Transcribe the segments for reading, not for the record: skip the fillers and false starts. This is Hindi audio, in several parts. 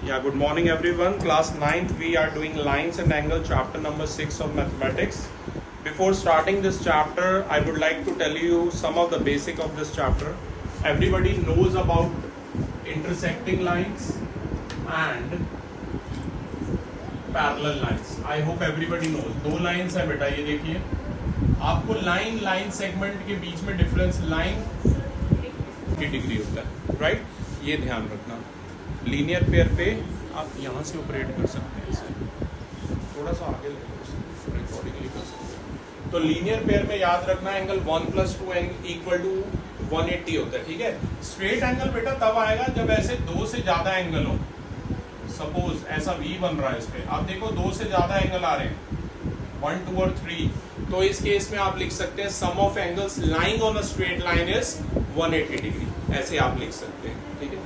Yeah, good morning everyone. Class 9th, we are doing lines and angle chapter number 6 of mathematics. Before starting this chapter, I would like to tell you some of the basic of this chapter. Everybody knows about intersecting lines and parallel lines. I hope everybody knows. दो lines है बेटा, ये देखिए आपको लाइन सेगमेंट के बीच में डिफरेंस लाइन की डिग्री होता है, राइट? ये ध्यान रखना। लीनियर पेयर पे आप यहाँ से ऑपरेट कर सकते हैं, इसे थोड़ा सा आगे रिकॉर्डिंगली कर सकते हैं। तो लीनियर पेयर में याद रखना एंगल 1 + 2 इक्वल टू 180 होता है, ठीक है? स्ट्रेट एंगल बेटा तब आएगा जब ऐसे दो से ज्यादा एंगल हो। सपोज ऐसा V बन रहा है इस पे, आप देखो दो से ज्यादा एंगल आ रहे हैं, 1, 2 और 3, तो इस केस में आप लिख सकते हैं sum of angles lying on a straight line is 180 degree, ऐसे आप लिख सकते हैं, ठीक है?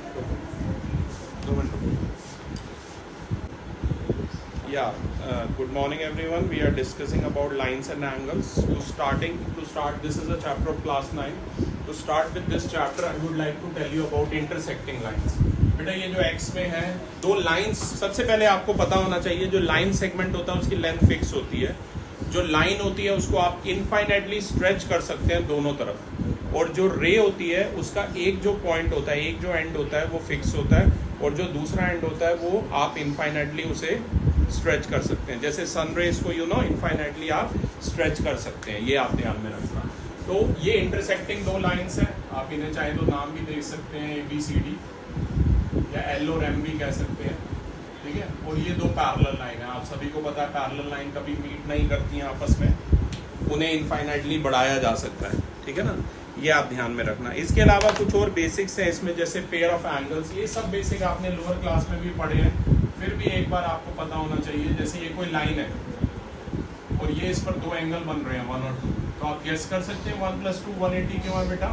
Good morning everyone. We are discussing about lines and angles. This is a chapter of class 9. To start with this chapter, I would like to tell you about intersecting lines. बेटा ये जो X में है दो लाइंस, सबसे पहले आपको पता होना चाहिए जो लाइन सेगमेंट होता है उसकी लेंथ फिक्स होती है। जो लाइन होती है उसको आप इनफाइनाइटली स्ट्रेच कर सकते हैं दोनों तरफ, और जो रे होती है उसका एक जो पॉइंट होता है, एक जो एंड होता है वो फिक्स होता है, और जो दूसरा एंड होता है वो आप इनफाइनाइटली उसे स्ट्रेच कर सकते हैं। जैसे सन रेज को इनफाइनाइटली आप स्ट्रेच कर सकते हैं, ये आप ध्यान में रखना। तो ये इंटरसेक्टिंग दो लाइंस हैं, आप इन्हें चाहे तो नाम भी दे सकते हैं ABCD या L और M भी कह सकते हैं, ठीक है? और ये दो पैरेलल लाइन है, आप सभी को पता है पैरेलल लाइन कभी मीट नहीं करती हैं आपस में, उन्हें इनफाइनाइटली बढ़ाया जा सकता है, ठीक है ना? ये आप ध्यान में रखना। इसके अलावा कुछ और बेसिक्स हैं इसमें, जैसे पेयर ऑफ एंगल्स, ये सब बेसिक आपने लोअर क्लास में भी पढ़े हैं, फिर भी एक बार आपको पता होना चाहिए। जैसे ये कोई लाइन है और ये इस पर दो एंगल बन रहे हैं 1 और 2, तो आप गेस कर सकते हैं 1 + 2 180 क्यों है बेटा?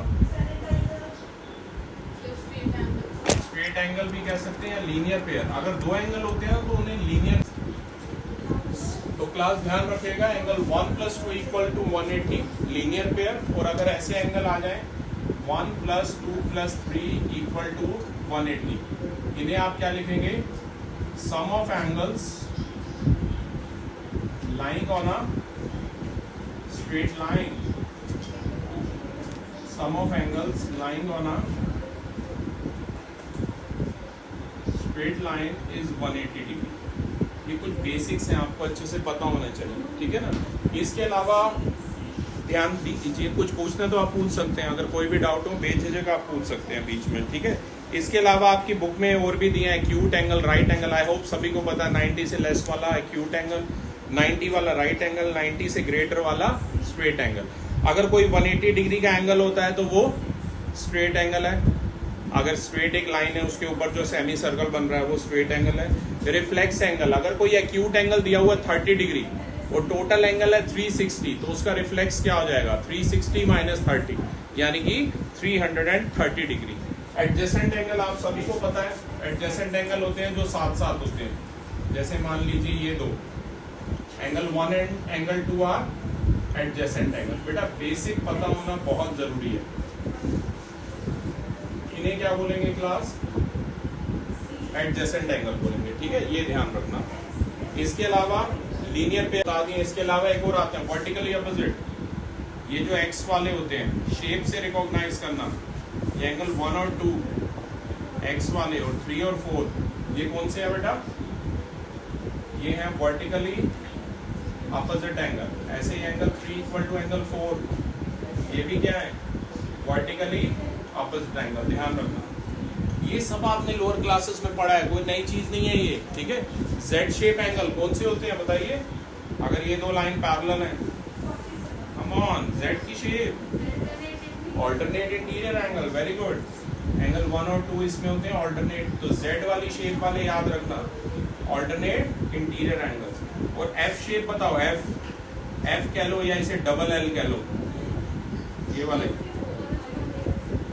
स्ट्रेट एंगल भी कह सकते हैं या लीनियर पेयर। अगर दो एंगल होते हैं तो उन्हें लीनियर, तो क्लास ध्यान रखेगा एंगल 1 + 2 = 180 लीनियर पेयर, और अगर ऐसे एंगल आ जाए 1 + 2 + 3 = 180, इन्हें आप क्या लिखेंगे? Sum of angles lying on a straight line. Sum of angles lying on a straight line is 180 degree. ये कुछ बेसिक्स हैं, आपको अच्छे से पता होना चाहिए, ठीक है ना? इसके अलावा ध्यान दीजिए, कुछ पूछना तो आप पूछ सकते हैं, अगर कोई भी डाउट हो बेझिझक आप पूछ सकते हैं बीच में, ठीक है? इसके अलावा आपकी बुक में और भी दिए हैं, एक्यूट एंगल, राइट एंगल। आई होप सभी को पता है 90 से लेस वाला एक्यूट एंगल, 90 वाला राइट एंगल, 90 से ग्रेटर वाला स्ट्रेट एंगल। अगर कोई 180 डिग्री का एंगल होता है तो वो स्ट्रेट एंगल है। अगर स्ट्रेट एक लाइन है उसके ऊपर जो सेमी सर्कल बन रहा है वो स्ट्रेट एंगल है। रिफ्लेक्स एंगल, अगर कोई एक्यूट एंगल दिया हुआ है 30 डिग्री और टोटल एंगल है 360, तो उसका रिफ्लेक्स क्या हो जाएगा? 360 - 30 यानी कि 330 डिग्री। एडजेसेंट एंगल आप सभी को पता है, एडजेसेंट एंगल होते हैं जो साथ साथ होते हैं। जैसे मान लीजिए ये दो angle 1 and angle 2 are adjacent angle. बेटा बेसिक पता होना बहुत जरूरी है। इन्हें क्या बोलेंगे क्लास? एडजेसेंट एंगल बोलेंगे, ठीक है? ये ध्यान रखना। इसके अलावा लीनियर पे बता दिए, इसके अलावा एक और आते हैं वर्टिकली अपोजिट। ये जो एक्स वाले होते हैं शेप से रिकॉग्नाइज करना, ये एंगल 1 और 2 एक्स वाले, और 3 और 4 ये कौन से है बेटा? ये है वर्टिकली अपोजिट एंगल। ऐसे ही एंगल 3 = एंगल 4, ये भी क्या है? Vertically opposite angle. ध्यान रखना, ये सब आपने लोअर क्लासेस में पढ़ा है, कोई नई चीज नहीं है ये, ठीक है? जेड शेप एंगल कौन से होते हैं बताइए? अगर ये दो लाइन पैरेलल है, कम ऑन, जेड की shape alternate interior angle, very good. Angle 1 और 2 इसमें होते हैं ऑल्टरनेट, तो जेड वाली शेप वाले याद रखना ऑल्टरनेट इंटीरियर एंगल्स। और एफ शेप बताओ, एफ कह लो या इसे डबल एल कह लो, ये वाले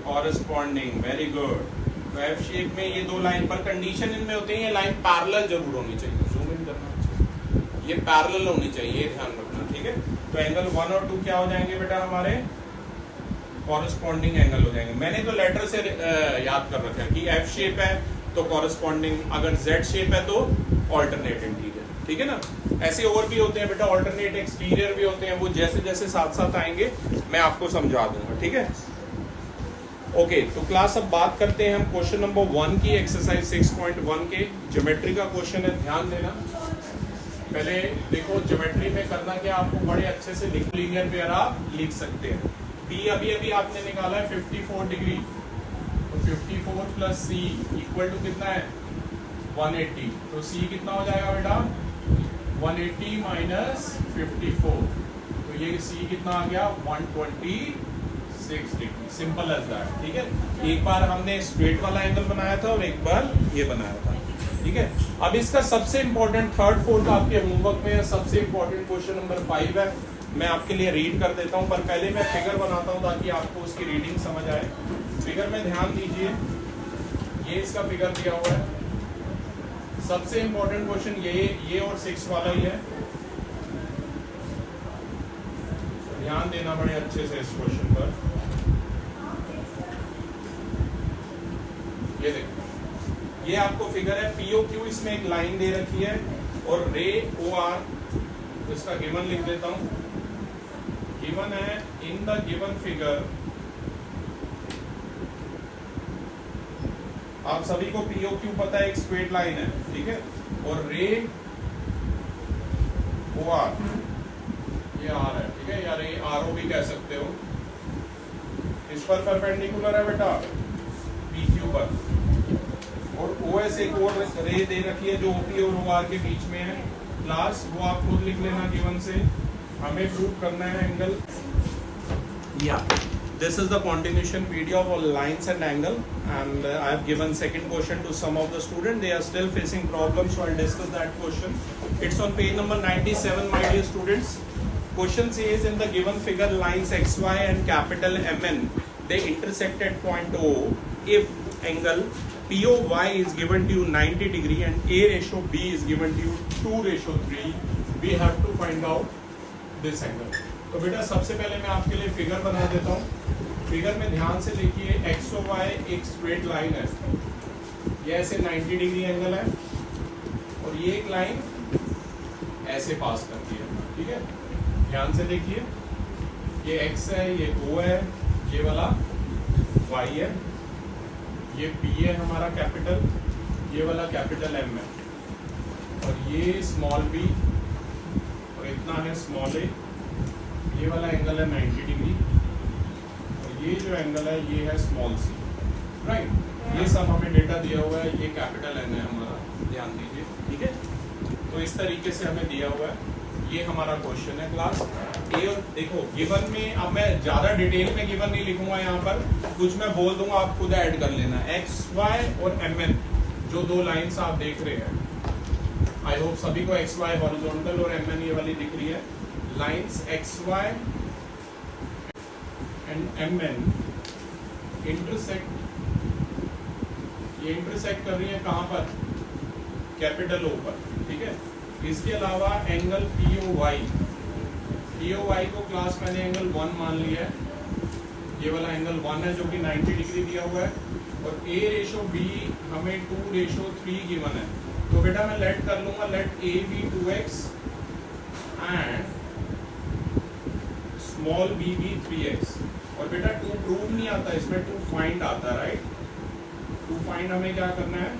कॉरेस्पॉन्डिंग, वेरी गुड। तो एफ शेप में ये दो लाइन पर कंडीशन इनमें होते हैं ये लाइन पैरेलल जरूर होनी चाहिए, जूम इन करना चाहिए, ये पैरेलल होनी चाहिए, ये ध्यान रखना, ठीक है? तो एंगल 1 और 2 क्या हो जाएंगे बेटा? हमारे कॉरेस्पॉन्डिंग एंगल हो जाएंगे। मैंने तो लेटर से याद कर रखा है कि एफ शेप है तो कॉरेस्पॉन्डिंग अगर जेड शेप है तो ऑल्टरनेट इंटीरियर, ठीक है ना। ऐसे और भी होते हैं बेटा, ऑल्टरनेट एक्सटीरियर भी होते हैं, वो जैसे जैसे साथ साथ आएंगे मैं आपको समझा दूंगा, ठीक है। ओके तो क्लास अब बात करते हैं हम क्वेश्चन नंबर 1 की, एक्सरसाइज 6.1 के ज्योमेट्री का क्वेश्चन है, ध्यान देना। पहले देखो ज्योमेट्री में करना क्या, आपको बड़े अच्छे से लीनियर पेयर आप लिख सकते हैं। पी अभी अभी आपने निकाला है 54 डिग्री, तो 54 प्लस सी इक्वल टू कितना है 180, तो सी कितना हो जाएगा बेटा 180 माइनस 54, तो ये सी कितना आ गया 126 डिग्री, सिंपल एज दैट, ठीक है। एक बार हमने स्ट्रेट वाला एंगल बनाया था और एक बार ये बनाया था, ठीक है। अब इसका सबसे इंपॉर्टेंट थर्ड फोर्थ आपके होमवर्क में सबसे इंपॉर्टेंट क्वेश्चन नंबर 5 है, मैं आपके लिए रीड कर देता हूं, पर पहले मैं फिगर बनाता हूं ताकि आपको उसकी रीडिंग समझ आए। फिगर में ध्यान दीजिए, ये इसका फिगर दिया हुआ है, सबसे इंपॉर्टेंट क्वेश्चन ये और 6 वाला ही है, ध्यान देना बड़े अच्छे से इस क्वेश्चन पर। ये देखो, ये आपको फिगर है, पीओ क्यू इसमें एक लाइन दे रखी है और रे ओ आर, तो इसका गिवन लिख देता हूं। गिवन है इन द गिवन फिगर, आप सभी को पीओ क्यू पता है, एक स्ट्रेट लाइन है, ठीक है, और रे ओ आर ये आर है, ठीक है, या रे आर ओ भी कह सकते हो, इस पर परपेंडिकुलर है बेटा पी क्यू पर, और OS एक और रे दे रखी है जो OP और OR के बीच में है। क्लास वो आप खुद लिख लेना गिवन से, हमें प्रूव करना है एंगल। या this is the continuation video of lines and angle, and I have given second question to some of the student, they are still facing problems, so I will discuss that question. It's on page number 97 my dear students. Question says in the given figure lines XY and capital MN they intersect at point O if angle POY is given to you 90 degree and A ratio B is given to you 2:3, we have to find out this angle। तो बेटा सबसे पहले मैं आपके लिए फिगर बना देता हूँ। फिगर में ध्यान से देखिए, XOY एक स्ट्रेट लाइन है, ये ऐसे 90 डिग्री एंगल है और ये एक लाइन ऐसे पास करती है, ठीक है। ध्यान से देखिए, ये x है, ये O है, ये वाला y है, ये P है हमारा कैपिटल, ये वाला कैपिटल M है, और ये स्मॉल b और इतना है स्मॉल a, ये वाला एंगल है 90 डिग्री, और ये जो एंगल है ये है स्मॉल c, राइट। ये सब हमें डेटा दिया हुआ है, ये कैपिटल N है हमारा, ध्यान दीजिए, ठीक है। तो इस तरीके से हमें दिया हुआ है, ये हमारा क्वेश्चन है क्लास ए। और देखो गिवन में, अब मैं ज्यादा डिटेल में गिवन नहीं लिखूंगा यहाँ पर, कुछ मैं बोल दूंगा, आप खुद ऐड कर लेना। एक्स वाई और एम एन जो दो लाइंस आप देख रहे हैं, आई होप सभी को एक्स वाई हॉरिजॉन्टल और एम एन ये वाली दिख रही है। Lines X Y and M N intersect, ये इंटरसेक्ट कर रही है कहाँ पर, कैपिटल ओ पर, ठीक है। इसके अलावा एंगल POY को क्लास मैंने एंगल 1 मान लिया है, ये वाला एंगल 1 है जो कि 90 डिग्री दिया हुआ है, और A रेशो B हमें 2:3 गिवन है, तो बेटा मैं लेट कर लूंगा, let A be 2x and small b be 3x, और बेटा 2 प्रूव नहीं आता इसमें, 2 फाइंड आता है, राइट। 2 फाइंड हमें क्या करना है,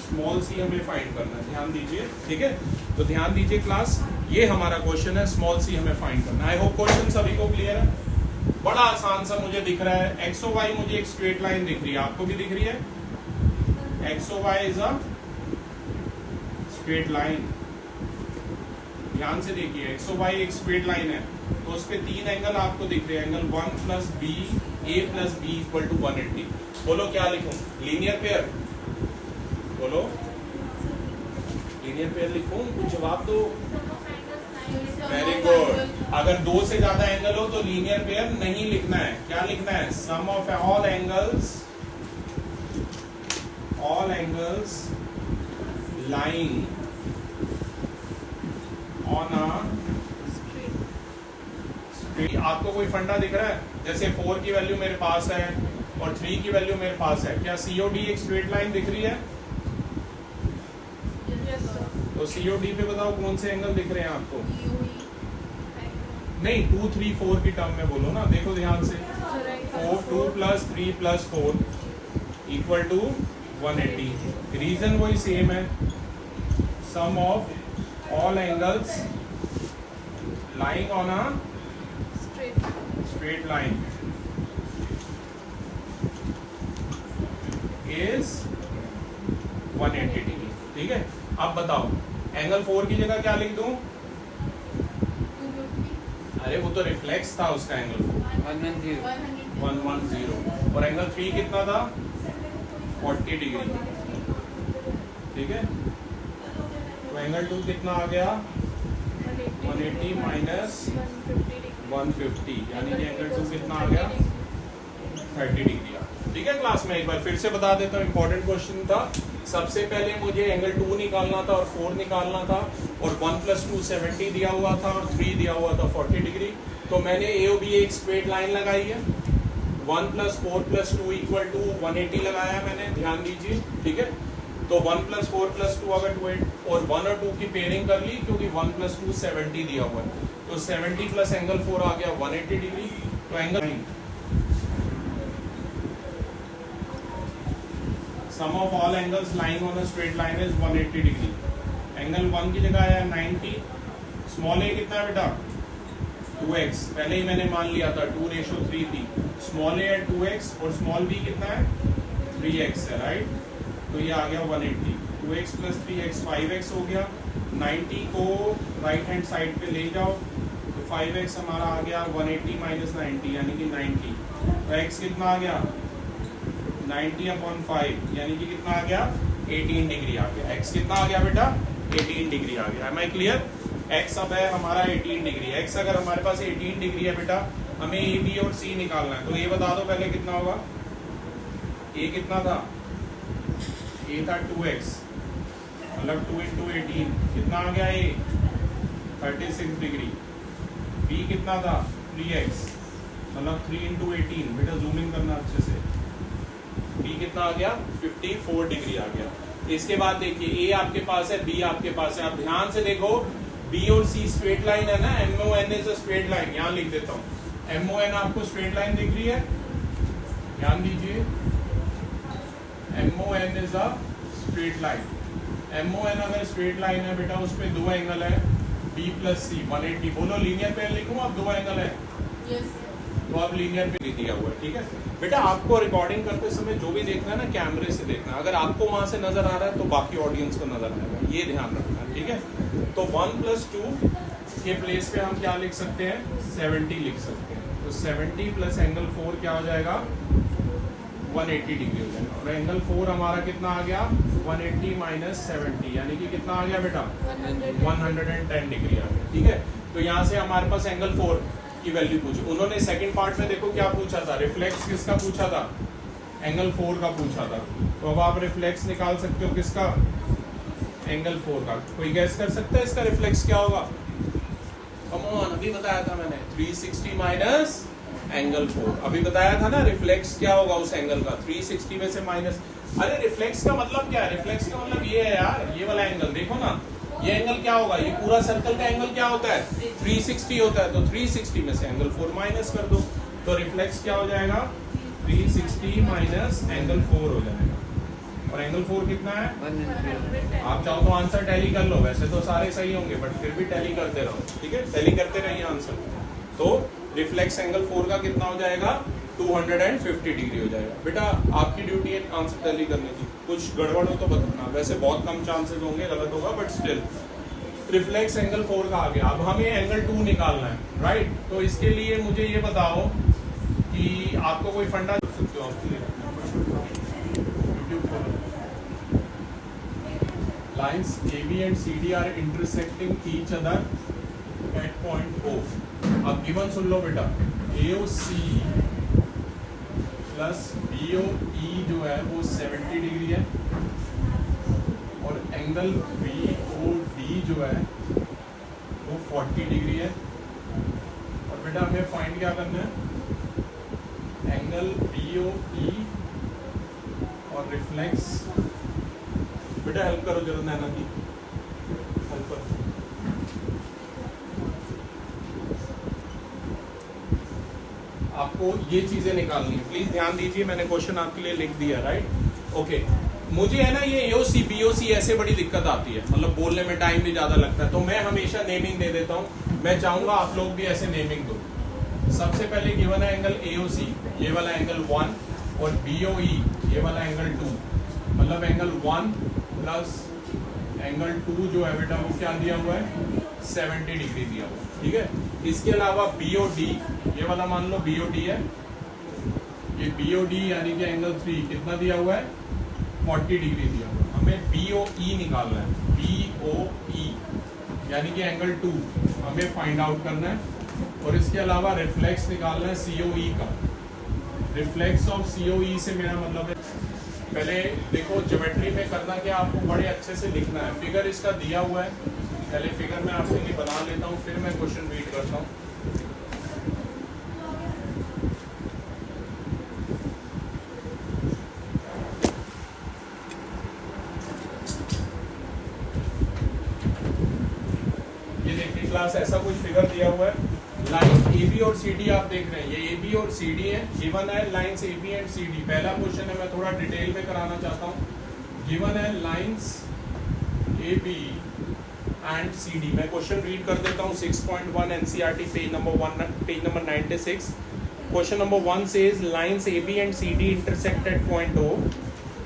स्मॉल सी हमें फाइंड करना है, ध्यान दीजिए, ठीक है। तो ध्यान दीजिए क्लास, ये हमारा क्वेश्चन है, स्मॉल सी हमें फाइंड करना है। आई होप क्वेश्चन सभी को क्लियर है, बड़ा आसान सा मुझे दिख रहा है। एक्सो वाई मुझे एक स्ट्रेट लाइन दिख रही है, आपको भी दिख रही है, X O Y is a straight line, ध्यान से देखिए, एक्सो वाई एक स्ट्रेट लाइन है, तो उस पे 3 एंगल आपको दिख रहे हैं, angle 1 plus B, A plus B equal to 180। बोलो क्या लिखूं, लीनियर पेयर, बोलो लीनियर पेयर लिखूं, कुछ जवाब दो। Very good. अगर 2 से ज्यादा एंगल हो तो लीनियर पेयर नहीं लिखना है, क्या लिखना है, sum of all angles lying on a straight. आपको कोई फंडा दिख रहा है, जैसे 4 की वैल्यू मेरे पास है, और 3 की वैल्यू मेरे पास है। क्या COD एक स्ट्रेट लाइन दिख रही है? तो COD पे बताओ कौन से एंगल दिख रहे हैं आपको? नहीं, 2 3 4 की टर्म में बोलो ना, देखो ध्यान से। 4 2 + 3 + 4 = 180। रीजन वही सेम है, sum of all angles lying on a straight line is 180 degree. ठीक है, अब बताओ एंगल 4 की जगह क्या लिख दूं? अरे वो तो रिफ्लेक्स था उसका एंगल 110 और एंगल 3 कितना था? 40 डिग्री। ठीक है, तो एंगल 2 कितना आ गया? 180 माइनस 150, यानी कि एंगल 2 कितना आ गया? 30 डिग्री आ। ठीक है, क्लास में एक बार फिर से बता देता हूँ, इंपॉर्टेंट क्वेश्चन था। सबसे पहले मुझे एंगल 2 निकालना था और 4 निकालना था, और 1 + 2 70 दिया हुआ था और 3 दिया हुआ था 40 डिग्री। तो मैंने AOB एक स्ट्रेट लाइन लगाई है, 1 + 4 + 2 = 180 लगाया मैंने, ध्यान दीजिए। ठीक है, तो 1 + 4 + 2 अगर 2 और 1 और 2 की पेयरिंग कर ली, क्योंकि 1 + 2 70 दिया हुआ है, तो 70 प्लस एंगल 4 आ गया 180 डिग्री। तो angle sum of all angles lying on a straight line is 180 degree. Angle 1 की जगह आया 90। स्मॉल a कितना है बेटा? 2x। पहले ही मैंने मान लिया था 2:3 थी। स्मॉल a है 2x और स्मॉल b कितना है? 3x है, राइट। तो ये आ गया 180। 2x + 3x 5x हो गया। 90 को राइट हैंड साइड पे ले जाओ, तो 5x हमारा आ गया 180 - 90 यानी कि 90। तो x कितना आ गया? 90/5 यानी कि कितना आ गया? 18 डिग्री आ गया। x कितना आ गया बेटा? 18 डिग्री आ गया। M I clear? x अब है हमारा 18 डिग्री। x अगर हमारे पास 18 डिग्री है बेटा, हमें ए बी और सी निकालना है। तो ये बता दो पहले कितना होगा? a कितना था? a था 2x, मतलब 2 × 18 कितना आ गया? a 36 degree. b कितना था? 3x, मतलब 3 × 18। बेटा जूम इन करना अच्छे से। b कितना आ गया? 54 डिग्री आ गया। इसके बाद देखिए a आपके पास है, b आपके पास है। आप ध्यान से देखो, b और c स्ट्रेट लाइन है ना, MON is a straight line. यहाँ लिख देता हूँ, MON आपको स्ट्रेट लाइन दिख रही है? ध्यान दीजिए, MON is a straight line. MON अगर स्ट्रेट लाइन है बेटा, उस पे 2 एंगल है, b + c 180। बोलो लीनियर पे लिखूँ? अब 2 एंगल है, तो अब लीनियर पे दिया हुआ है। ठीक है बेटा, आपको रिकॉर्डिंग करते समय जो भी देखना है ना, कैमरे से देखना। अगर आपको वहां से नजर आ रहा है तो बाकी ऑडियंस को नजर आएगा, ये ध्यान रखना। ठीक है, तो 1 + 2 के प्लेस पे हम क्या लिख सकते हैं? 70 लिख सकते हैं। तो 70 प्लस एंगल 4 क्या हो जाएगा? 180 डिग्री हो जाएगा। और एंगल 4 हमारा कितना आ गया? 180 - 70 यानी कि कितना आ गया बेटा? 110 डिग्री आ गया। ठीक है, तो यहाँ से हमारे पास एंगल 4 की वैल्यू पूछी उन्होंने। सेकंड पार्ट में देखो क्या पूछा था? रिफ्लेक्स किसका पूछा था? एंगल 4 का पूछा था। तो अब आप रिफ्लेक्स निकाल सकते हो किसका? एंगल 4 का। कोई गैस कर सकता है इसका रिफ्लेक्स क्या होगा? कम ऑन, अभी बताया था मैंने, 360 माइनस एंगल 4। अभी बताया था ना रिफ्लेक्स क्या होगा उस एंगल का? 360 में से माइनस। अरे रिफ्लेक्स का मतलब क्या है? रिफ्लेक्स का मतलब ये है यार, ये वाला एंगल देखो ना, ये एंगल क्या होगा? ये पूरा सर्कल का एंगल क्या होता है? 360 होता है। तो 360 में से एंगल 4 माइनस कर दो, तो रिफ्लेक्स क्या हो जाएगा? 360 माइनस एंगल 4 हो जाएगा। और एंगल 4 कितना है? 100। आप चाहो तो आंसर टैली कर लो, वैसे तो सारे सही होंगे, बट फिर भी टैली करते रहो। ठीक है, टैली करते रहिए आंसर। तो रिफ्लेक्स एंगल 4 का कितना हो जाएगा? 250 डिग्री हो जाएगा। बेटा आपकी ड्यूटी है आंसर टैली करने की, कुछ गड़बड़ हो तो बताना। वैसे बहुत कम चांसेस होंगे गलत होगा, बट स्टिल रिफ्लेक्स एंगल 4 का आ गया। अब हमें एंगल 2 निकालना है, राइट। तो इसके लिए मुझे ये बताओ कि आपको कोई फंडा दे सकते हो? आपके लिए lines AB and CD are intersecting each other at point O। अब गिवन सुन लो बेटा, AOC प्लस BOE जो है वो 70 डिग्री है, और एंगल BOD जो है वो 40 डिग्री है। और बेटा हमें फाइंड क्या करना है? एंगल BOE और रिफ्लेक्स। बेटा हेल्प करो जरा नैना की, हेल्प करो। आपको ये चीजें निकालनी है, प्लीज ध्यान दीजिए, मैंने क्वेश्चन आपके लिए लिख दिया, राइट। ओके, मुझे है ना ये AOC BOC ऐसे बड़ी दिक्कत आती है, मतलब बोलने में टाइम भी ज्यादा लगता है, तो मैं हमेशा नेमिंग दे देता हूँ। मैं चाहूंगा आप लोग भी ऐसे नेमिंग दो। सबसे पहले गिवन है एंगल AOC, ये वाला एंगल 1, और BOE ये वाला एंगल 2, मतलब एंगल 1 प्लस एंगल 2 जो है बेटा वो क्या दिया हुआ है, 70 डिग्री दिया हुआ है, ठीक है। इसके अलावा BOD, ये वाला मान लो BOD है, ये BOD यानी कि एंगल 3 कितना दिया हुआ है, 40 डिग्री दिया हुआ है। हमें BOE निकालना है, BOE यानी कि एंगल 2 हमें फाइंड आउट करना है। और इसके अलावा रिफ्लेक्स निकालना है COE का। रिफ्लेक्स ऑफ COE से मेरा मतलब है, पहले देखो ज्योमेट्री में करना क्या, आपको बड़े अच्छे से लिखना है। फिगर इसका दिया हुआ है, पहले फिगर मैं आपके लिए बना लेता हूँ, फिर मैं क्वेश्चन रीड करता हूँ। ये देखिए क्लास, ऐसा कुछ फिगर दिया हुआ है। लाइन AB और CD आप देख रहे हैं, ये AB और CD है, गिवन है लाइंस AB एंड CD। पहला क्वेश्चन है, मैं थोड़ा डिटेल में कराना चाहता हूँ। गिवन है लाइंस AB एंड CD। मैं क्वेश्चन रीड कर देता हूँ, 6.1 NCERT page number 96। Question number 1 says lines AB and CD intersect at point O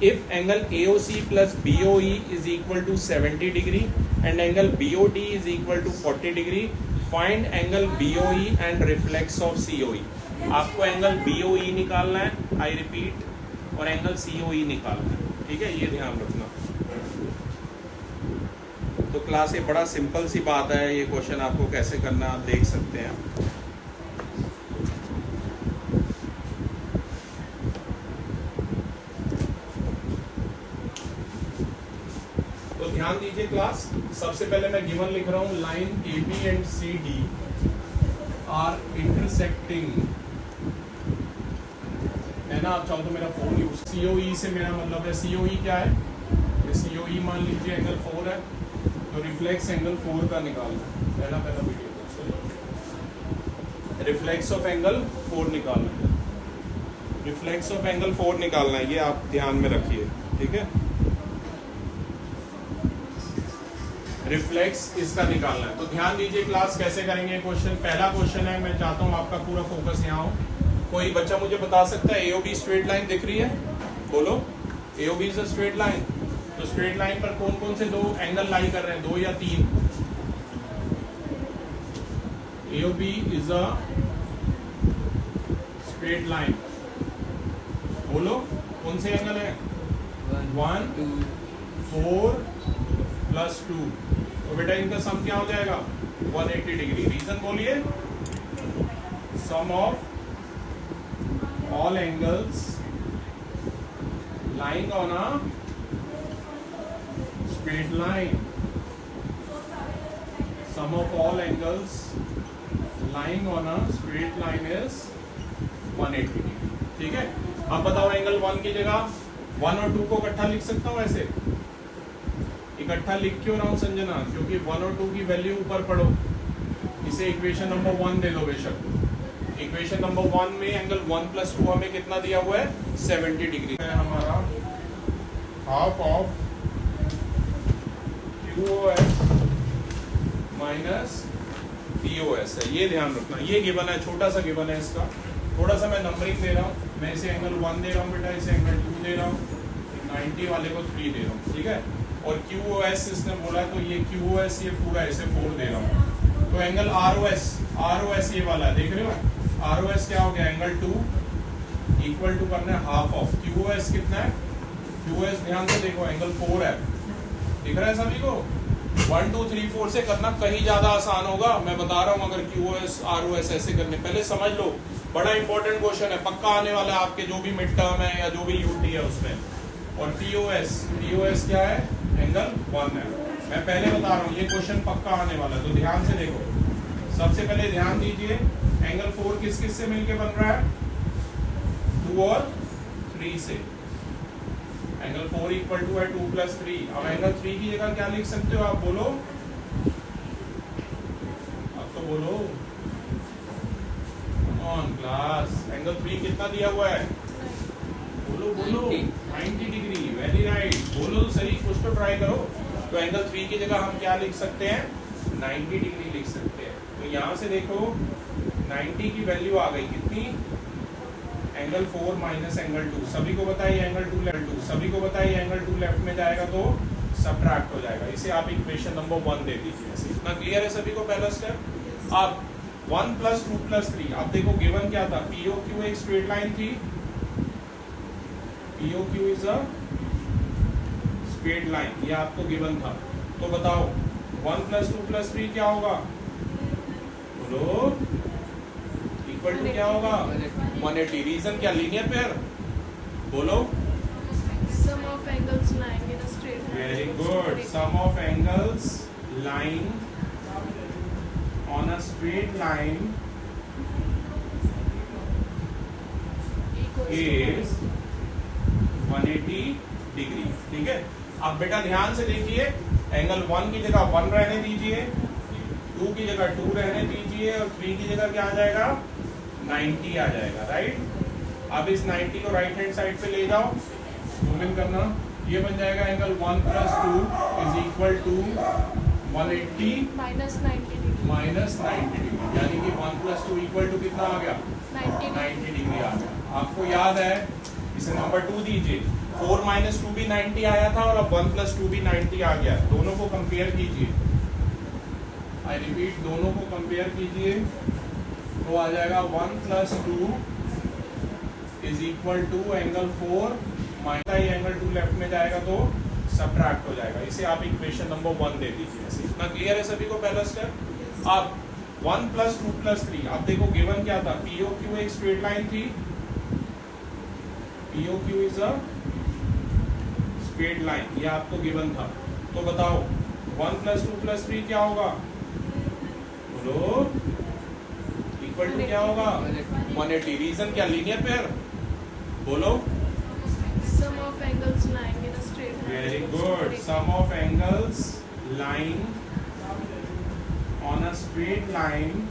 if angle AOC plus BOE is equal to 70 degree and angle BOD is equal to 40 degree. Find angle BOE and reflex of COE. आपको एंगल BOE निकालना है, आई रिपीट, और एंगल COE निकालना है, ठीक है, ये ध्यान रखना। तो क्लास ये बड़ा सिंपल सी बात है, ये क्वेश्चन आपको कैसे करना है आप देख सकते हैं। तो ध्यान दीजिए क्लास, सबसे पहले मैं गिवन लिख रहा हूं, line AB and CD are intersecting, है ना। आप चाहो तो मेरा 4 यूज, COE से मेरा मतलब है, COE क्या है, ये COE मान लीजिए एंगल 4 है, तो रिफ्लेक्स एंगल 4 का निकालना है, पहला वीडियो रिफ्लेक्स ऑफ एंगल 4 निकालना है, रिफ्लेक्स ऑफ एंगल 4 निकालना है, ये आप ध्यान में रखिए, ठीक है। रिफ्लेक्स इसका निकालना है, तो ध्यान दीजिए क्लास कैसे करेंगे क्वेश्चन। पहला क्वेश्चन है, मैं चाहता हूं आपका पूरा फोकस यहाँ हो। कोई बच्चा मुझे बता सकता है AOB स्ट्रेट लाइन दिख रही है, बोलो। AOB is a straight line, तो स्ट्रेट लाइन पर कौन कौन से दो एंगल लाई कर रहे हैं, 2 या 3? AOB is a straight line, बोलो कौन से एंगल है, 1 4 प्लस 2, तो बेटा इनका सम क्या हो जाएगा, 180 डिग्री। रीजन बोलिए, sum of all angles lying on a straight line, sum of all angles lying on a straight line is 180 degree, ठीक है। अब बताओ एंगल 1 की जगह 1 और 2 को इकट्ठा लिख सकता हूं ऐसे, इकट्ठा लिख क्यों रहा हूं संजना, क्योंकि 1 और 2 की वैल्यू ऊपर पढ़ो, इसे इक्वेशन नंबर 1 दे दो बेशक। इक्वेशन नंबर 1 में एंगल 1 + 2 हमें कितना दिया हुआ है, 70 डिग्री है हमारा, half of QOS minus POS है, ये ध्यान रखना। ये गिवन है, छोटा सा गिवन है, इसका थोड़ा सा मैं नंबरिंग दे रहा हूँ। मैं इसे एंगल 1 दे रहा हूँ बेटा, इसे एंगल 2 दे रहा हूँ, 90 वाले को 3 दे रहा हूँ, ठीक है। और QOS इसने बोला, तो ये QOS ये पूरा इसे 4 दे रहा हूँ। तो एंगल ROS ये वाला है, देख रहे हो, ROS क्या हो गया, एंगल 2 इक्वल टू करना है हाफ ऑफ QOS, कितना है QOS, ध्यान से देखो, एंगल 4 है, दिख रहा है सभी को। 1 2 3 4 से करना कहीं ज्यादा आसान होगा, मैं बता रहा हूँ। अगर QOS ROS ऐसे करने, पहले समझ लो, बड़ा इंपॉर्टेंट क्वेश्चन है, पक्का आने वाला है आपके जो भी मिड टर्म है या जो भी UT है उसमें। और POS क्या है, एंगल 1 है। मैं पहले बता रहा हूँ ये क्वेश्चन पक्का आने वाला है, तो ध्यान से देखो। सबसे पहले ध्यान दीजिए, एंगल 4 किस किस से मिलके बन रहा है, 2 और 3 से, एंगल 4 इक्वल टू है 2 प्लस 3। अब एंगल 3 की जगह क्या लिख सकते हो आप, बोलो, अब तो बोलो ऑन क्लास। एंगल 3 कितना दिया हुआ है, बोलो बोलो, 90 डिग्री। वेरी राइट, बोलो तो सही, कुछ तो ट्राई करो। तो एंगल 3 की जगह हम क्या लिख सकते हैं, 90 डिग्री लिख सकते हैं। तो यहां से देखो 90 की वैल्यू आ गई कितनी, एंगल 4 माइनस एंगल 2। सभी को बताइए एंगल 2 लेफ्ट 2, सभी को बताइए एंगल 2 लेफ्ट में जाएगा तो सबट्रैक्ट हो जाएगा। इसे आप इक्वेशन नंबर 1 दे दीजिए। इतना क्लियर है सभी को पहला स्टेप। अब 1 प्लस 2 प्लस 3, अब देखो गिवन क्या था, POQ एक स्ट्रेट लाइन थी, POQ is a straight line, ये आपको गिवन था। तो बताओ 1 प्लस 2 प्लस 3 क्या होगा, बोलो, इक्वल टू क्या होगा, 180। रीजन क्या, लीनियर पेयर, बोलो, Sum of angles lying in a straight line. Very good, sum of angles line on a straight line Equals is 180 degree. ठीक है, अब बेटा ध्यान से देखिए, एंगल 1 की जगह 1 रहने दीजिए, 2 की जगह 2 रहने दीजिए, और 3 की जगह क्या आ जाएगा, 90 आ जाएगा। राइट, अब इस 90 को राइट हैंड साइड पे ले जाओ, जूम इन करना, ये बन जाएगा angle 1 plus 2 is equal to 180 minus 90 degree. Minus 90 degree, यानी कि 1 प्लस 2 इक्वल टू कितना आ गया, 90 90 डिग्री आ गया। आपको याद है, इसे नंबर 2 दीजिए। 4 माइनस 2 भी 90 आया था, और अब 1 प्लस 2 भी 90 आ गया। दोनों को कंपेयर कीजिए, आई रिपीट, दोनों को कंपेयर कीजिए, तो आ जाएगा 1 plus 2 is equal to angle 4 minus angle 2 left में जाएगा तो सबट्रैक्ट हो जाएगा। इसे आप इक्वेशन नंबर 1 दे दीजिए। ऐसे इतना क्लियर है सभी को पहला स्टेप। अब 1 प्लस 2 प्लस 3, अब देखो गिवन क्या था, POQ एक स्ट्रेट लाइन थी, POQ is a straight line, ये आपको गिवन था। तो बताओ 1 प्लस 2 प्लस 3 क्या होगा, बोलो, इक्वल टू क्या होगा, 180। रीजन क्या, लीनियर पेयर, बोलो, Sum of angles lying in a straight line. Very good, sum of angles line on a straight line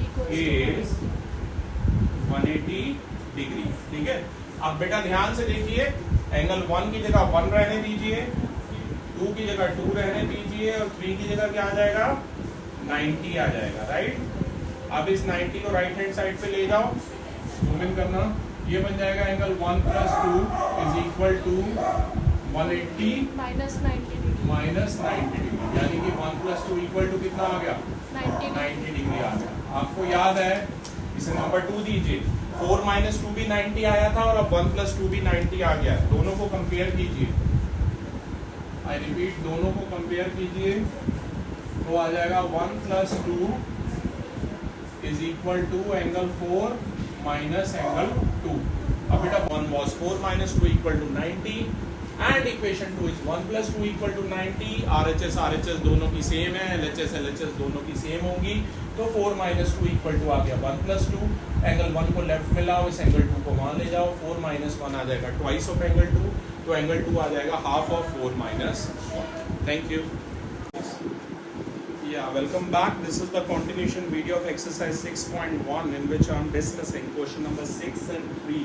Equals is 180 degree. ठीक है, अब बेटा ध्यान से देखिए, एंगल 1 की जगह 1 रहने दीजिए, 2 की जगह 2 रहने दीजिए, और 3 की जगह क्या आ जाएगा, 90 आ जाएगा। राइट, अब इस 90 को राइट हैंड साइड पे ले जाओ, जूम इन करना, ये बन जाएगा angle 1 plus 2 is equal to 180 minus 90 degree. Minus 90 degree, यानी कि 1 प्लस 2 इक्वल टू कितना आ गया, 90 degree. 90 डिग्री आ गया। आपको याद है, इसे नंबर 2 दीजिए। 4 माइनस 2 भी 90 आया था, और अब 1 प्लस 2 भी 90 आ गया। दोनों को कंपेयर कीजिए, आई रिपीट, दोनों को कंपेयर कीजिए, तो आ जाएगा 1 plus 2 is equal to angle 4 minus angle 2। अब बेटा 1 was 4 minus 2 equal to 90, and equation 2 is 1 plus 2 equal to 90। RHS दोनों की सेम है, LHS दोनों की सेम होंगी, तो 4 minus 2 equal to आ गया 1 plus 2। एंगल 1 को लेफ्ट में लाओ, इस एंगल 2 को वहां ले जाओ, 4 minus 1 आ जाएगा ट्वाइस ऑफ एंगल 2, तो एंगल 2 आ जाएगा half of 4 minus 1। Thank you. Yeah, welcome back. This is the continuation video of exercise 6.1, in which I am discussing question number 6 and 3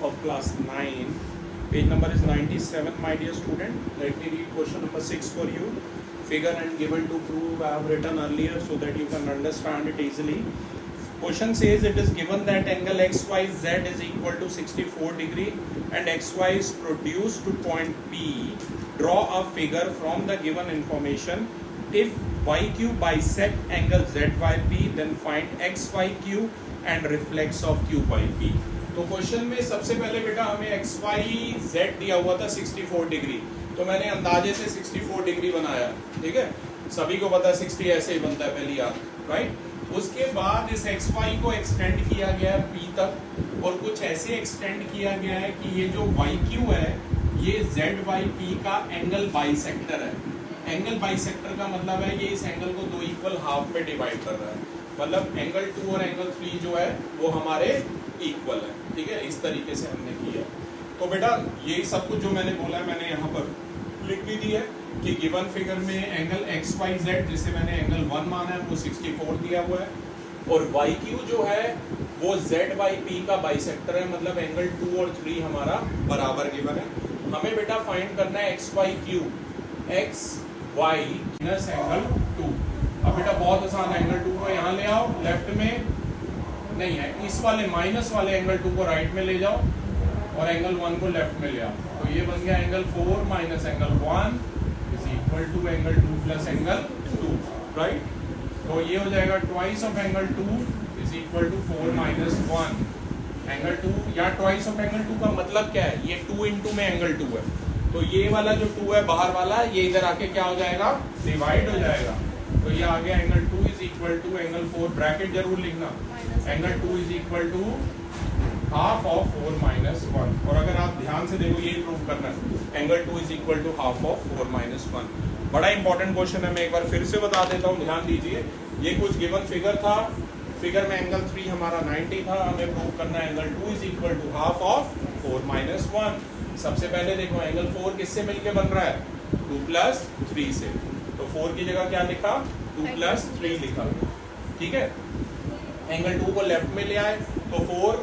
of class 9. Page number is 97, my dear student. Let me read question number 6 for you. Figure and given to prove I have written earlier so that you can understand it easily. Question says it is given that angle XYZ is equal to 64 degree and XY is produced to point P. Draw a figure from the given information. If YQ bisect angle ZYP, then find XYQ and reflex of QYP. तो क्वेश्चन में सबसे पहले बेटा हमें XYZ दिया हुआ था 64 डिग्री, तो मैंने अंदाजे से 64 डिग्री बनाया। ठीक है, सभी को पता है 60 ऐसे ही बनता है पहली बात, राइट। उसके बाद इस XY को एक्सटेंड किया गया है P तक, और कुछ ऐसे एक्सटेंड किया गया है कि ये जो YQ है ये ZYP का एंगल बाइसेक्टर है। एंगल बाइसेक्टर का मतलब है ये इस एंगल को 2 इक्वल हाफ में डिवाइड कर रहा है। मतलब एंगल 2 और एंगल 3 जो है वो हमारे इक्वल है, ठीक है। इस तरीके से हमने किया। तो बेटा यही सब कुछ जो मैंने बोला है मैंने यहाँ पर लिख भी दी है कि गिवन फिगर में एंगल एक्स वाई जेड जिसे मैंने एंगल 1 माना है वो 64 दिया हुआ है, और वाई क्यू जो है वो जेड बाई पी का बाइसेक्टर है, मतलब एंगल 2 और 3 हमारा बराबर गिवन है। हमें बेटा फाइंड करना है X Y Q, X Y minus angle 2। अब बेटा बहुत आसान, एंगल 2 को यहाँ ले आओ, लेफ्ट में नहीं है, इस वाले माइनस वाले एंगल 2 को राइट में ले जाओ और एंगल 1 को लेफ्ट में ले आओ, तो ये बन गया angle 4 minus angle 1 is equal to angle 2 plus angle 2, right. तो ये हो जाएगा twice of angle 2 is equal to 4 minus 1 angle 2, या ट्वाइस ऑफ एंगल 2 का मतलब क्या है, ये 2 इंटू में एंगल 2 है, तो ये वाला जो 2 है बाहर वाला, ये इधर आके क्या हो जाएगा, डिवाइड हो जाएगा, तो ये आ गया angle 2 is equal to angle 4, bracket जरूर लिखना, angle 2 is equal to half of 4 minus 1। और अगर आप ध्यान से देखो, ये प्रूव करना है, angle 2 is equal to half of 4 minus 1। बड़ा इंपॉर्टेंट क्वेश्चन है, मैं एक बार फिर से बता देता हूँ, ध्यान दीजिए। ये कुछ गिवन फिगर था, फिगर में एंगल 3 हमारा 90 था, हमें प्रूव करना है angle 2 is equal to half of 4 minus 1। सबसे पहले देखो एंगल 4 किससे मिलके बन रहा है, 2 प्लस 3 से, तो 4 की जगह क्या लिखा, 2 प्लस 3 लिखा, ठीक है। एंगल 2 को लेफ्ट में ले आए तो 4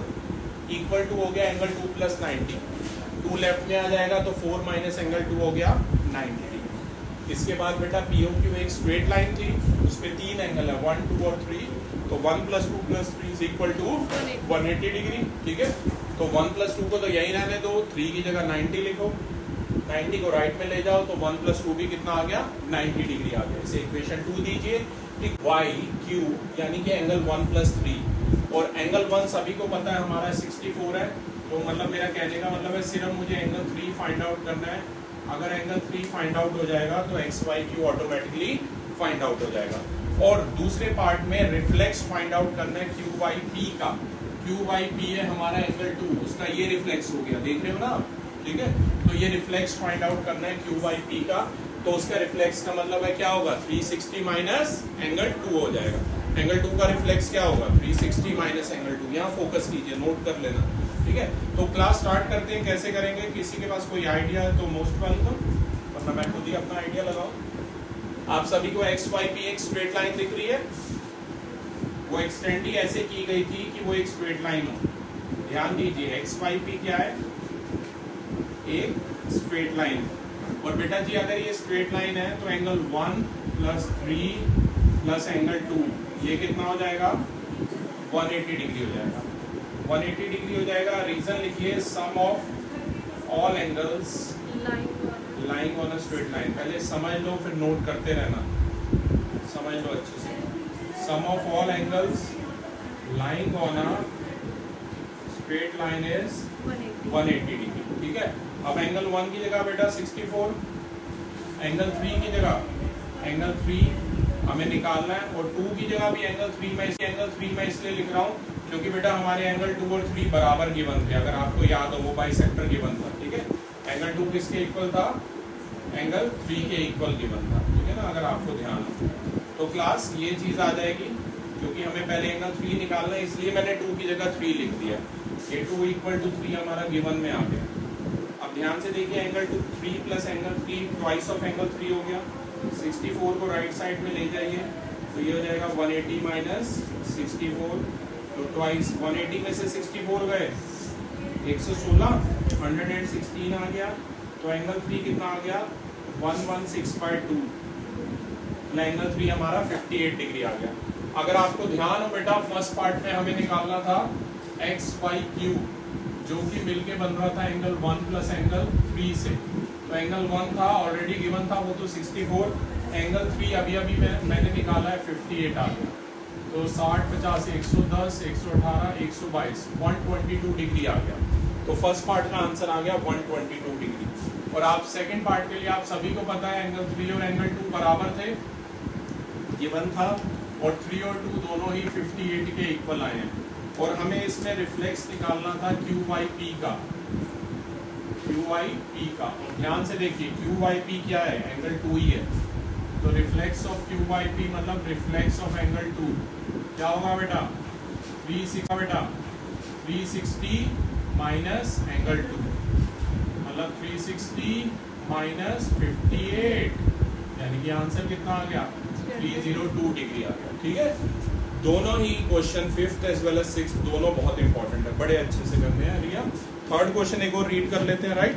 इक्वल टू हो गया एंगल 2 प्लस 90, 2 लेफ्ट में आ जाएगा तो 4 माइनस एंगल 2 हो गया 90। इसके बाद बेटा POQ एक स्ट्रेट लाइन थी, उस पे 3 एंगल है 1, 2 और 3, तो 1 plus 2 plus 3 is equal to 180 degree, ठीक है। तो 1 प्लस 2 को तो यही रहने दो, 3 की जगह 90 लिखो, 90 को राइट में ले जाओ तो 1 प्लस 2 भी कितना आ गया, 90 डिग्री आ गया। इसे इक्वेशन 2 दीजिए, वाई क्यू यानी कि एंगल 1 प्लस 3, और एंगल 1 सभी को पता है हमारा 64 है, तो मतलब मेरा कहने का मतलब है सिर्फ मुझे एंगल 3 फाइंड आउट करना है। अगर एंगल 3 फाइंड आउट हो जाएगा तो X Y Q automatically find out हो जाएगा। और दूसरे पार्ट में रिफ्लेक्स फाइंड आउट करना है क्यू वाई पी का, क्यू वाई पी है हमारा एंगल 2, उसका ये रिफ्लेक्स हो गया, देख रहे हो ना, ठीक है। तो ये रिफ्लेक्स फाइंड आउट करना है क्यू वाई पी का, तो उसका रिफ्लेक्स का मतलब है क्या होगा, 360 माइनस एंगल 2 हो जाएगा। एंगल 2 का रिफ्लेक्स क्या होगा, 360 माइनस एंगल 2, यहाँ फोकस कीजिए, नोट कर लेना, ठीक है। तो क्लास स्टार्ट करते हैं, कैसे करेंगे, किसी के पास कोई आइडिया है तो मोस्ट वेलकम, वरना मैं खुद ही अपना आइडिया लगाऊं। आप सभी को एक्स वाई पी एक स्ट्रेट लाइन दिख रही है, वो एक्सटेंड ही ऐसे की गई थी कि वो एक स्ट्रेट लाइन हो। ध्यान दीजिए एक्स वाई पी क्या है, एक स्ट्रेट लाइन, और बेटा जी अगर ये स्ट्रेट लाइन है तो एंगल 1 प्लस 3 प्लस एंगल 2 ये कितना हो जाएगा, 180 डिग्री हो जाएगा, 180 डिग्री हो जाएगा। रीजन लिखिए, sum of all angles lying on a straight line. पहले समझ लो फिर नोट करते रहना, समझ लो अच्छे से। Sum of all angles lying on a straight line is 180 degree, ठीक है। अब एंगल 1 की जगह बेटा 64, एंगल 3 की जगह एंगल 3 हमें निकालना है, और 2 की जगह भी एंगल 3 में, एंगल 3 में इसलिए लिख रहा हूँ क्योंकि बेटा हमारे एंगल 2 और 3 बराबर गिवन थे, अगर आपको याद हो वो बाइसेक्टर गिवन था, ठीक है। एंगल 2 किसके इक्वल था, एंगल 3 के इक्वल गिवन था, ठीक है ना, अगर आपको ध्यान हो तो क्लास ये चीज आ जाएगी, क्योंकि हमें पहले एंगल 3 निकालना है इसलिए मैंने 2 की जगह 3 लिख दिया, ये 2 इक्वल टू 3 हमारा गिवन में आ गया। अब ध्यान से देखिए, angle 3 plus angle 3 twice of angle 3 हो गया, 64 को राइट साइड में ले जाइए तो ये हो जाएगा 180 माइनस 64, तो ट्वाइस 180 में से 64 गए 116, 116 आ गया, तो एंगल 3 कितना आ गया 1162, एंगल 3 हमारा 58 डिग्री आ गया। अगर आपको ध्यान हो बेटा, फर्स्ट पार्ट में हमें निकालना था एक्स वाई क्यू जो कि मिलके बन रहा था एंगल 1 प्लस एंगल 3 से, तो एंगल 1 था ऑलरेडी गिवन था वो तो 64, एंगल 3 अभी मैंने निकाला है 58 आ गया, तो 60 50 110 118 122 122 डिग्री आ गया। तो फर्स्ट पार्ट का आंसर आ गया 122 डिग्री। और आप सेकंड पार्ट के लिए आप सभी को पता है एंगल 3 और एंगल 2 बराबर थे, गिवन था, और 3 और 2 दोनों ही 58 के इक्वल आए हैं, और हमें इसमें रिफ्लेक्स निकालना था क्यू वाई पी का, क्यू वाई पी का। और ध्यान से देखिए क्यू वाई पी क्या है, एंगल 2 ही है, तो reflex of Q Y P मतलब रिफ्लेक्स ऑफ एंगल 2 क्या होगा बेटा 360 माइनस एंगल 2 मतलब 360 माइनस 58 यानी कि आंसर कितना आ गया 302 डिग्री आ गया। ठीक है, दोनों ही question 5th as well as 6th दोनों बहुत इंपॉर्टेंट है, बड़े अच्छे से करने हैं रिया। थर्ड क्वेश्चन एक और रीड कर लेते हैं, right.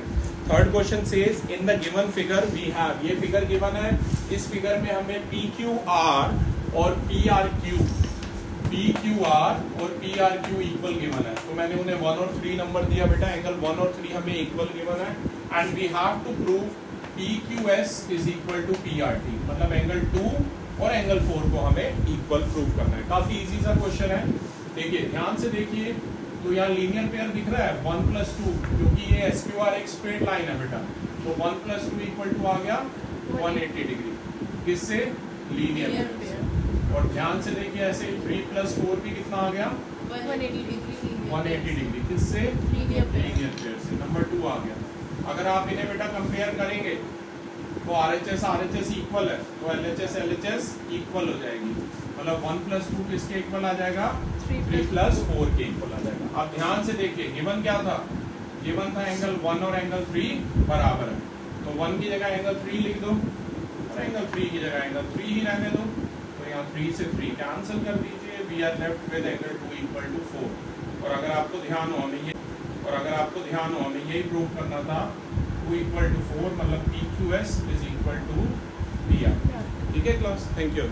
Third question says in the given figure we have, ये फिगर गिवन है, इस फिगर में हमें PQR और PRQ इक्वल गिवन है। तो मैंने उन्हें 1 और 3 नंबर दिया बेटा, एंगल 1 और 3 हमें इक्वल गिवन है and we have to prove PQS is equal to PRT, मतलब एंगल 2 और एंगल 4 को हमें इक्वल प्रूव करना है। काफी इजी सा क्वेश्चन है। देखिए ध्यान से देखिए, तो यहाँ लीनियर पेयर दिख रहा है 1 + 2, क्योंकि ये SQR एक स्ट्रेट लाइन है बेटा, तो 1 + 2 इक्वल टू आ गया 180 डिग्री, किससे लीनियर पेयर। और ध्यान से देखिए ऐसे 3 + 4 भी कितना आ गया 180 डिग्री, किससे लीनियर पेयर से। नंबर 2 आ गया। अगर आप इन्हें बेटा कंपेयर करेंगे तो RHS इक्वल है, तो LHS इक्वल हो जाएगी, मतलब 1 + 2 किसके इक्वल आ जाएगा 3 + 4 के इक्वल आ जाएगा। अब ध्यान से देखिए गिवन क्या था, गिवन था एंगल 1 और एंगल 3 बराबर है, तो 1 की जगह एंगल 3 लिख दो और एंगल 3 की जगह एंगल 3 ही रहने दो, तो यहाँ 3 से 3 कैंसिल कर दीजिए, we are left with angle 2 equal to 4। और अगर आपको ध्यान हो हमें यही प्रूव करना था 2 इक्वल टू 4, मतलब PQS is equal to PR। ठीक है क्लास, थैंक यू।